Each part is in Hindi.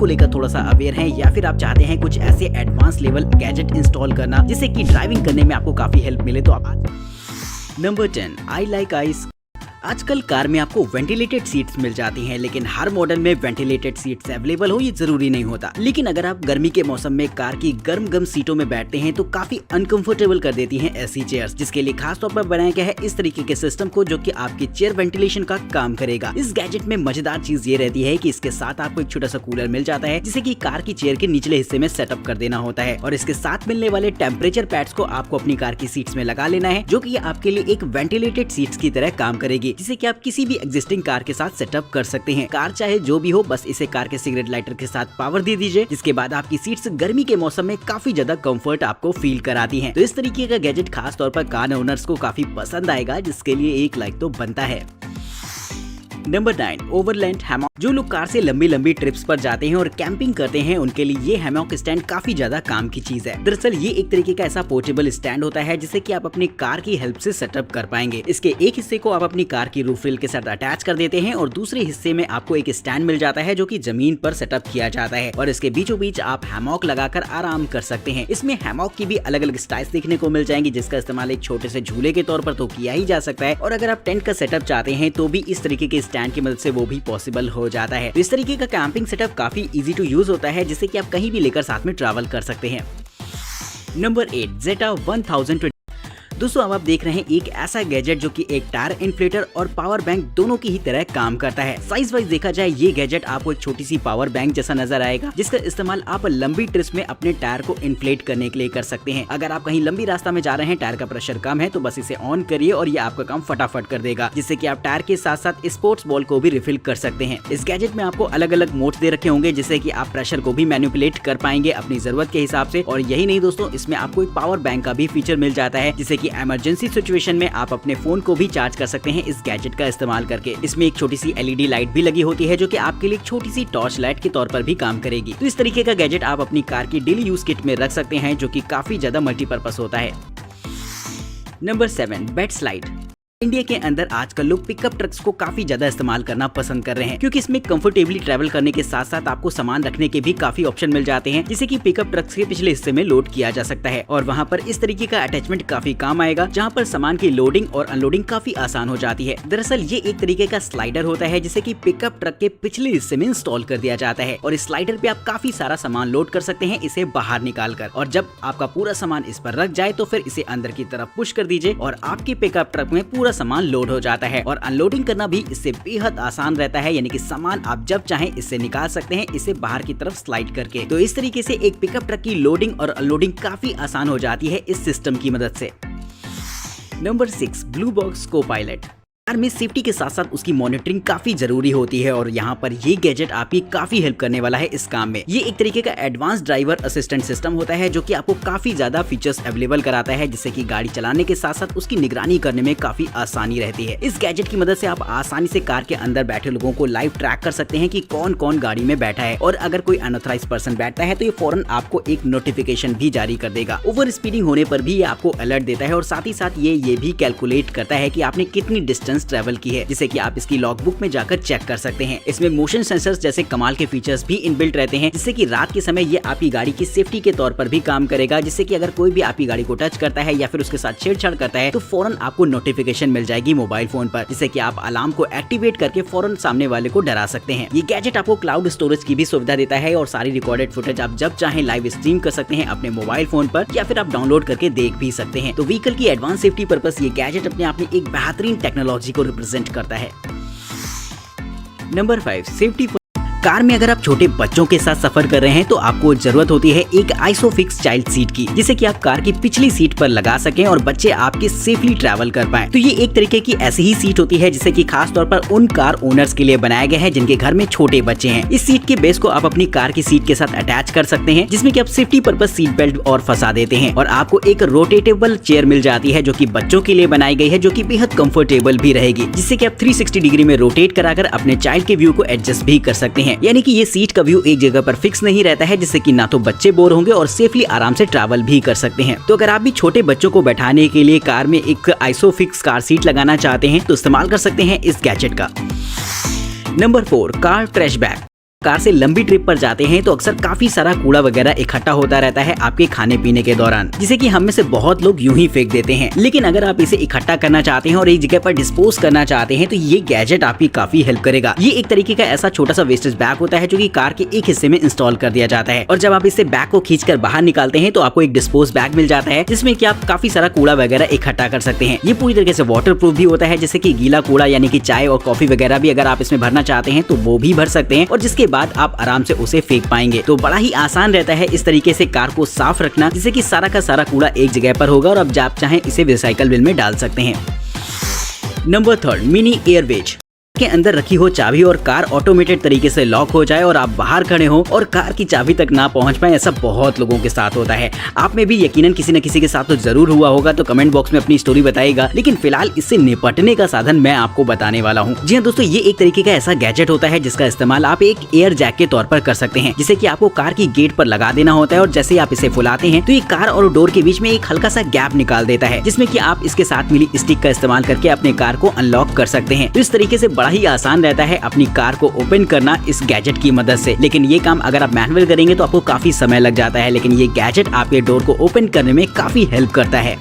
को लेकर थोड़ा सा अवेयर हैं, या फिर आप चाहते हैं कुछ ऐसे एडवांस लेवल गैजेट इंस्टॉल करना जिससे कि ड्राइविंग करने में आपको काफी हेल्प मिले, तो आप नंबर 10 आई लाइक आइस। आजकल कार में आपको वेंटिलेटेड सीट्स मिल जाती हैं, लेकिन हर मॉडल में वेंटिलेटेड सीट्स अवेलेबल हो ये जरूरी नहीं होता। लेकिन अगर आप गर्मी के मौसम में कार की गर्म सीटों में बैठते हैं तो काफी अनकंफर्टेबल कर देती हैं ऐसी चेयर्स, जिसके लिए खास तौर पर बनाया गया है इस तरीके के सिस्टम को जो कि आपकी चेयर वेंटिलेशन का काम करेगा। इस गैजेट में मजेदार चीज ये रहती है कि इसके साथ आपको एक छोटा सा कूलर मिल जाता है जिसे कि कार की चेयर के निचले हिस्से में सेटअप कर देना होता है, और इसके साथ मिलने वाले टेम्परेचर पैड्स को आपको अपनी कार की सीट्स में लगा लेना है, जो कि आपके लिए एक वेंटिलेटेड सीट्स की तरह काम करेगी, जिसे कि आप किसी भी एग्जिस्टिंग कार के साथ सेटअप कर सकते हैं। कार चाहे जो भी हो, बस इसे कार के सिगरेट लाइटर के साथ पावर दे दीजिए, जिसके बाद आपकी सीट्स गर्मी के मौसम में काफी ज्यादा कंफर्ट आपको फील कराती हैं। तो इस तरीके का गैजेट खास तौर पर कार ओनर्स को काफी पसंद आएगा, जिसके लिए एक लाइक तो बनता है। Number 9 overland hammock. जो लोग कार से लंबी ट्रिप्स पर जाते हैं और कैंपिंग करते हैं उनके लिए ये हैमॉक स्टैंड काफी ज्यादा काम की चीज है। दरअसल ये एक तरीके का ऐसा पोर्टेबल स्टैंड होता है जिसे कि आप अपनी कार की हेल्प से सेटअप कर पाएंगे। इसके एक हिस्से को आप अपनी कार की रूफ रेल के साथ अटैच कर देते हैं और दूसरे हिस्से में आपको एक स्टैंड मिल जाता है जो कि जमीन पर सेटअप किया जाता है, और इसके बीचों बीच आप हैमॉक लगाकर आराम कर सकते हैं। इसमें हैमॉक की भी अलग अलग स्टाइल्स देखने को मिल जाएंगी, जिसका इस्तेमाल एक छोटे से झूले के तौर पर तो किया ही जा सकता है, और अगर आप टेंट का सेटअप चाहते हैं तो भी इस तरीके के स्टैंड की मदद से वो भी पॉसिबल हो जाता है। इस तरीके का कैंपिंग सेटअप काफी इजी टू यूज होता है, जिससे कि आप कहीं भी लेकर साथ में ट्रैवल कर सकते हैं। नंबर 8 जेटा 1020। दोस्तों अब आप देख रहे हैं एक ऐसा गैजेट जो कि एक टायर इन्फ्लेटर और पावर बैंक दोनों की ही तरह काम करता है। साइज वाइज देखा जाए ये गैजेट आपको एक छोटी सी पावर बैंक जैसा नजर आएगा, जिसका इस्तेमाल आप लंबी ट्रिप्स में अपने टायर को इन्फ्लेट करने के लिए कर सकते हैं। अगर आप कहीं लंबी रास्ता में जा रहे हैं, टायर का प्रेशर कम है, तो बस इसे ऑन करिए और ये आपका काम फटाफट कर देगा, जिससे कि आप टायर के साथ साथ स्पोर्ट्स बॉल को भी रिफिल कर सकते हैं। इस गैजेट में आपको अलग अलग मोड्स दे रखे होंगे, जिससे कि आप प्रेशर को भी मैनिपुलेट कर पाएंगे अपनी जरूरत के हिसाब से। और यही नहीं दोस्तों, इसमें आपको एक पावर बैंक का भी फीचर मिल जाता है, जिससे कि इमरजेंसी सिचुएशन में आप अपने फोन को भी चार्ज कर सकते हैं इस गैजेट का इस्तेमाल करके। इसमें एक छोटी सी एलईडी लाइट भी लगी होती है जो कि आपके लिए एक छोटी सी टॉर्च लाइट के तौर पर भी काम करेगी। तो इस तरीके का गैजेट आप अपनी कार की डेली यूज किट में रख सकते हैं, जो कि काफी ज्यादा मल्टीपर्पज होता है। Number 7 bed slide. इंडिया के अंदर आजकल लोग पिकअप ट्रक्स को काफी ज्यादा इस्तेमाल करना पसंद कर रहे हैं, क्योंकि इसमें कंफर्टेबली ट्रैवल करने के साथ साथ आपको सामान रखने के भी काफी ऑप्शन मिल जाते हैं, जिसे कि पिकअप ट्रक्स के पिछले हिस्से में लोड किया जा सकता है, और वहां पर इस तरीके का अटैचमेंट काफी काम आएगा, जहां पर सामान की लोडिंग और अनलोडिंग काफी आसान हो जाती है। दरअसल ये एक तरीके का स्लाइडर होता है जिसे कि पिकअप ट्रक के पिछले हिस्से में इंस्टॉल कर दिया जाता है, और इस स्लाइडर पे आप काफी सारा सामान लोड कर सकते हैं इसे बाहर निकाल कर। और जब आपका पूरा सामान इस पर रख जाए तो फिर इसे अंदर की तरफ पुश कर दीजिए और आपके पिकअप ट्रक में पूरा सामान लोड हो जाता है, और अनलोडिंग करना भी इससे बेहद आसान रहता है, यानी कि सामान आप जब चाहें इससे निकाल सकते हैं इसे बाहर की तरफ स्लाइड करके। तो इस तरीके से एक पिकअप ट्रक की लोडिंग और अनलोडिंग काफी आसान हो जाती है इस सिस्टम की मदद से। नंबर 6 ब्लू बॉक्स को पायलट। कार में सेफ्टी के साथ साथ उसकी मॉनिटरिंग काफी जरूरी होती है, और यहाँ पर ये गैजेट आपकी काफी हेल्प करने वाला है इस काम में। ये एक तरीके का एडवांस ड्राइवर असिस्टेंट सिस्टम होता है जो कि आपको काफी ज्यादा फीचर्स अवेलेबल कराता है, जिससे कि गाड़ी चलाने के साथ साथ उसकी निगरानी करने में काफी आसानी रहती है। इस गैजेट की मदद से आप आसानी से कार के अंदर बैठे लोगों को लाइव ट्रैक कर सकते हैं कि कौन कौन गाड़ी में बैठा है, और अगर कोई अनऑथराइज्ड पर्सन बैठता है तो ये फौरन आपको एक नोटिफिकेशन भी जारी कर देगा। ओवर स्पीडिंग होने पर भी ये आपको अलर्ट देता है, और साथ ही साथ ये भी कैलकुलेट करता है कि आपने कितनी डिस्टेंस ट्रेवल की है, जिसे कि आप इसकी लॉगबुक में जाकर चेक कर सकते हैं। इसमें मोशन सेंसर्स जैसे कमाल के फीचर्स भी इनबिल्ट रहते हैं, जिससे कि रात के समय ये आपकी गाड़ी की सेफ्टी के तौर पर भी काम करेगा, जिससे कि अगर कोई भी आपकी गाड़ी को टच करता है या फिर उसके साथ छेड़छाड़ करता है तो फौरन आपको नोटिफिकेशन मिल जाएगी मोबाइल फोन पर, जिससे कि आप अलार्म को एक्टिवेट करके फौरन सामने वाले को डरा सकते हैं। ये गैजेट आपको क्लाउड स्टोरेज की भी सुविधा देता है, और सारी रिकॉर्डेड फुटेज आप जब चाहें लाइव स्ट्रीम कर सकते हैं अपने मोबाइल फोन पर, या फिर आप डाउनलोड करके देख भी सकते हैं। तो व्हीकल की एडवांस सेफ्टी पर्पस ये गैजेट अपने आप में एक बेहतरीन टेक्नोलॉजी को रिप्रेजेंट करता है। Number 5 safety. कार में अगर आप छोटे बच्चों के साथ सफर कर रहे हैं तो आपको जरूरत होती है एक आइसोफिक्स चाइल्ड सीट की, जिसे कि आप कार की पिछली सीट पर लगा सकें और बच्चे आपके सेफली ट्रैवल कर पाएं। तो ये एक तरीके की ऐसी ही सीट होती है जिसे कि खास तौर पर उन कार ओनर्स के लिए बनाया गया है जिनके घर में छोटे बच्चे हैं। इस सीट के बेस को आप अपनी कार की सीट के साथ अटैच कर सकते हैं, जिसमें कि आप सेफ्टी पर्पस सीट बेल्ट और फंसा देते हैं, और आपको एक रोटेटेबल चेयर मिल जाती है जो कि बच्चों के लिए बनाई गई है, जो कि बेहद कंफर्टेबल भी रहेगी, जिससे कि आप 360 डिग्री में रोटेट कराकर अपने चाइल्ड के व्यू को एडजस्ट भी कर सकते हैं। यानी कि ये सीट का व्यू एक जगह पर फिक्स नहीं रहता है, जिससे कि ना तो बच्चे बोर होंगे और सेफली आराम से ट्रैवल भी कर सकते हैं। तो अगर आप भी छोटे बच्चों को बैठाने के लिए कार में एक आइसोफिक्स कार सीट लगाना चाहते हैं तो इस्तेमाल कर सकते हैं इस गैजेट का। Number 4 car trash bag. Car से लंबी ट्रिप पर जाते हैं तो अक्सर काफी सारा कूड़ा वगैरह इकट्ठा होता रहता है आपके खाने पीने के दौरान, जिसे कि हम में से बहुत लोग यूं ही फेंक देते हैं। लेकिन अगर आप इसे इकट्ठा करना चाहते हैं और एक जगह पर डिस्पोज करना चाहते हैं तो ये गैजेट आपकी काफी हेल्प करेगा। ये एक तरीके का ऐसा छोटा सा वेस्टेज बैग होता है जो कि कार के एक हिस्से में इंस्टॉल कर दिया जाता है और जब आप इससे बैग को खींचकर बाहर निकालते हैं तो आपको एक डिस्पोज बैग मिल जाता है जिसमें कि आप काफी सारा कूड़ा वगैरह इकट्ठा कर सकते हैं। ये पूरी तरीके से वाटर प्रूफ भी होता है, जैसे कि गीला कूड़ा यानी कि चाय और कॉफी वगैरह भी अगर आप इसमें भरना चाहते हैं तो वो भी भर सकते हैं और जिसके बाद आप आराम से उसे फेंक पाएंगे। तो बड़ा ही आसान रहता है इस तरीके से कार को साफ रखना, जिससे कि सारा का सारा कूड़ा एक जगह पर होगा और अब जब आप चाहें इसे रिसाइकल बिन में डाल सकते हैं। नंबर 3, मिनी एयरवेज के अंदर रखी हो चाबी और कार ऑटोमेटेड तरीके से लॉक हो जाए और आप बाहर खड़े हो और कार की चाबी तक ना पहुंच पाए, ऐसा बहुत लोगों के साथ होता है। आप में भी यकीनन किसी न किसी के साथ तो जरूर हुआ होगा, तो कमेंट बॉक्स में अपनी स्टोरी बताइएगा। लेकिन फिलहाल इससे निपटने का साधन मैं आपको बताने वाला हूँ। जी हाँ दोस्तों, ये एक तरीके का ऐसा गैजेट होता है जिसका इस्तेमाल आप एक एयर जैक के तौर पर कर सकते हैं, जिसे कि आपको कार की गेट पर लगा देना होता है और जैसे आप इसे फुलाते हैं तो ये कार और डोर के बीच में एक हल्का सा गैप निकाल देता है, जिसमें कि आप इसके साथ मिली स्टिक का इस्तेमाल करके अपने कार को अनलॉक कर सकते हैं। तो इस तरीके से बड़ा ही आसान रहता है अपनी कार को ओपन करना इस गैजेट की मदद से। लेकिन ये काम अगर आप मैनुअल करेंगे तो आपको काफी समय लग जाता है, लेकिन ये गैजेट आपके डोर को ओपन करने में काफी हेल्प करता है।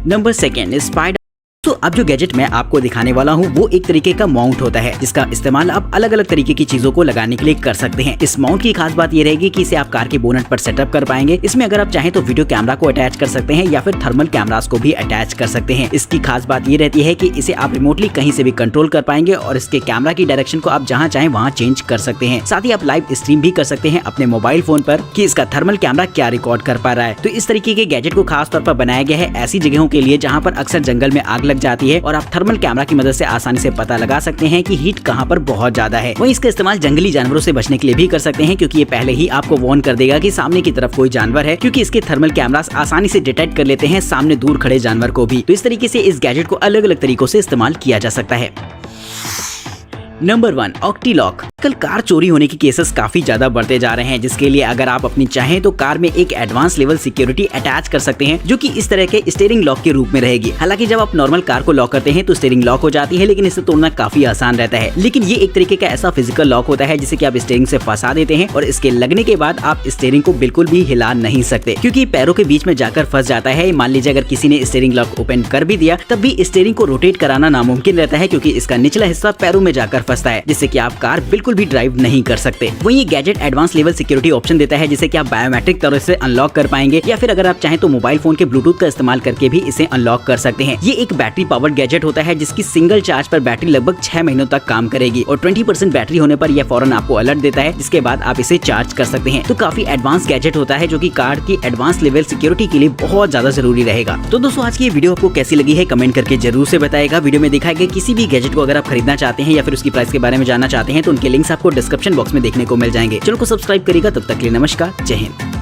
Number 2, spider. तो अब जो गैजेट मैं आपको दिखाने वाला हूँ वो एक तरीके का माउंट होता है, जिसका इस्तेमाल आप अलग अलग तरीके की चीजों को लगाने के लिए कर सकते हैं। इस माउंट की खास बात ये रहेगी कि इसे आप कार के बोनट पर सेटअप कर पाएंगे। इसमें अगर आप चाहें तो वीडियो कैमरा को अटैच कर सकते हैं या फिर थर्मल कैमरास को भी अटैच कर सकते हैं। इसकी खास बात ये रहती है कि इसे आप रिमोटली कहीं से भी कंट्रोल कर पाएंगे और इसके कैमरा की डायरेक्शन को आप जहाँ चाहें वहाँ चेंज कर सकते हैं। साथ ही आप लाइव स्ट्रीम भी कर सकते हैं अपने मोबाइल फोन पर कि इसका थर्मल कैमरा क्या रिकॉर्ड कर पा रहा है। तो इस तरीके के गैजेट को खास तौर पर बनाया गया है ऐसी जगहों के लिए जहाँ पर अक्सर जंगल में आग लग जाती है और आप थर्मल कैमरा की मदद से आसानी से पता लगा सकते हैं कि हीट कहां पर बहुत ज्यादा है। वहीं इसका इस्तेमाल जंगली जानवरों से बचने के लिए भी कर सकते हैं, क्योंकि ये पहले ही आपको वार्न कर देगा कि सामने की तरफ कोई जानवर है, क्योंकि इसके थर्मल कैमरास आसानी से डिटेक्ट कर लेते हैं सामने दूर खड़े जानवर को भी। तो इस तरीके से इस गैजेट को अलग अलग तरीकों से इस्तेमाल किया जा सकता है। नंबर 1, ऑक्टी-लॉक। कल कार चोरी होने के केसेस काफी ज्यादा बढ़ते जा रहे हैं, जिसके लिए अगर आप अपनी चाहें तो कार में एक एडवांस लेवल सिक्योरिटी अटैच कर सकते हैं, जो कि इस तरह के स्टीयरिंग लॉक के रूप में रहेगी। हालांकि जब आप नॉर्मल कार को लॉक करते हैं तो स्टीयरिंग लॉक हो जाती है, लेकिन इसे तोड़ना काफी आसान रहता है। लेकिन ये एक तरीके का ऐसा फिजिकल लॉक होता है जिसे कि आप स्टीयरिंग से फंसा देते हैं और इसके लगने के बाद आप स्टीयरिंग को बिल्कुल भी हिला नहीं सकते, क्योंकि पैरों के बीच में जाकर फंस जाता है। मान लीजिए अगर किसी ने स्टीयरिंग लॉक ओपन कर भी दिया तब भी स्टीयरिंग को रोटेट कराना नामुमकिन रहता है, क्योंकि इसका निचला हिस्सा पैरों में जाकर फंसता है, जिससे कि आप कार बिल्कुल भी ड्राइव नहीं कर सकते। वहीं ये gadget advance level security option देता है, जिसे कि आप बायोमेट्रिक तरह से अनलॉक कर पाएंगे या फिर अगर आप चाहें तो मोबाइल फोन के ब्लूटूथ का इस्तेमाल करके भी इसे अनलॉक कर सकते हैं। ये एक बैटरी पावर्ड गैजेट होता है जिसकी सिंगल चार्ज पर बैटरी लगभग 6 महीनों तक काम करेगी और 20% बैटरी होने पर यह फौरन आपको अलर्ट देता है, जिसके बाद आप इसे चार्ज कर सकते हैं। तो काफी एडवांस गैजेट होता है जो कि कार की एडवांस लेवल सिक्योरिटी के लिए बहुत ज्यादा जरूरी रहेगा। तो दोस्तों आज की ये वीडियो आपको कैसी लगी है कमेंट करके जरूर से बताएगा। वीडियो में दिखाए गए किसी भी गैजेट को अगर आप खरीदना चाहते हैं या फिर उसकी प्राइस के बारे में जानना चाहते हैं तो उनके लिंक्स आपको डिस्क्रिप्शन बॉक्स में देखने को मिल जाएंगे। चैनल को सब्सक्राइब करिएगा। तब तक के लिए नमस्कार, जय हिंद।